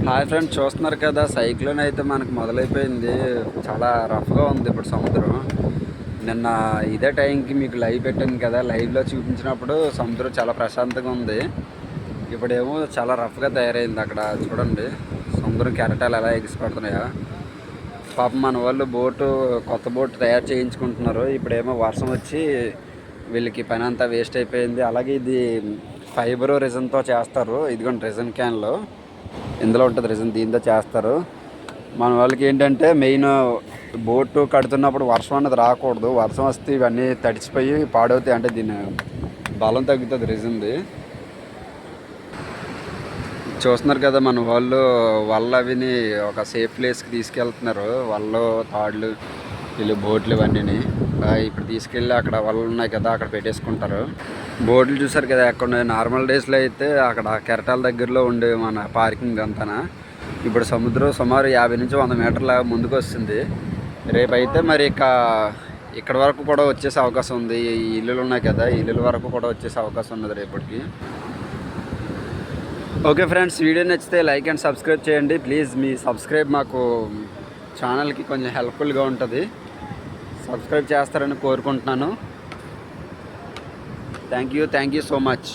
Hi friends, చూస్తున్నారు కదా cyclone అయితే మనకు మొదలైపోయింది. చాలా రఫ్గా ఉంది ఇప్పుడు సముద్రం. నిన్న ఇదే టైంకి మీకు లైవ్ పెట్టాను కదా, లైవ్లో చూపించినప్పుడు సముద్రం చాలా ప్రశాంతంగా ఉంది. ఇప్పుడేమో చాలా రఫ్గా తయారైంది. అక్కడ చూడండి సముద్రం కెరటాలు ఎలా ఎగిసిపడుతున్నాయో. పాపం మన వాళ్ళు కొత్త బోటు తయారు చేయించుకుంటున్నారు. ఇప్పుడేమో వర్షం వచ్చి వీళ్ళకి పని అంతా వేస్ట్ అయిపోయింది. అలాగే ఇది ఫైబర్ రెజన్తో చేస్తారు. ఇదిగోండి రెజన్ క్యాన్లో ఇందులో ఉంటుంది రీజన్, దీంతో చేస్తారు. మన వాళ్ళకి ఏంటంటే మెయిన్ బోటు కడుతున్నప్పుడు వర్షం అన్నది రాకూడదు. వర్షం వస్తే ఇవన్నీ తడిచిపోయి పాడవుతాయి. అంటే దీని బలం తగ్గుతుంది రీజన్ది. చూస్తున్నారు కదా మన వాళ్ళు అవిని ఒక సేఫ్ ప్లేస్కి తీసుకెళ్తున్నారు. వాళ్ళు తాళ్ళు వీళ్ళు బోట్లు ఇవన్నీ ఇప్పుడు తీసుకెళ్ళి అక్కడ వాళ్ళు ఉన్నాయి కదా అక్కడ పెట్టేసుకుంటారు. బోట్లు చూసారు కదా ఎక్కడ నార్మల్ డేస్లో అయితే అక్కడ కెరటాల దగ్గరలో ఉండే మన పార్కింగ్ అంతా. ఇప్పుడు సముద్రం సుమారు 50 నుంచి 100 మీటర్ల ముందుకు వస్తుంది. రేపైతే మరి ఇక్కడ వరకు కూడా వచ్చేసే అవకాశం ఉంది. ఈ ఇల్లులు ఉన్నాయి కదా ఈ ఇల్లుల వరకు కూడా వచ్చేసే అవకాశం ఉన్నది రేపటికి. ఓకే ఫ్రెండ్స్, వీడియో నచ్చితే లైక్ అండ్ సబ్స్క్రైబ్ చేయండి ప్లీజ్. మీ సబ్స్క్రైబ్ మాకు ఛానల్కి కొంచెం హెల్ప్ఫుల్గా ఉంటుంది. సబ్స్క్రైబ్ చేస్తారని కోరుకుంటున్నాను. Thank you so much.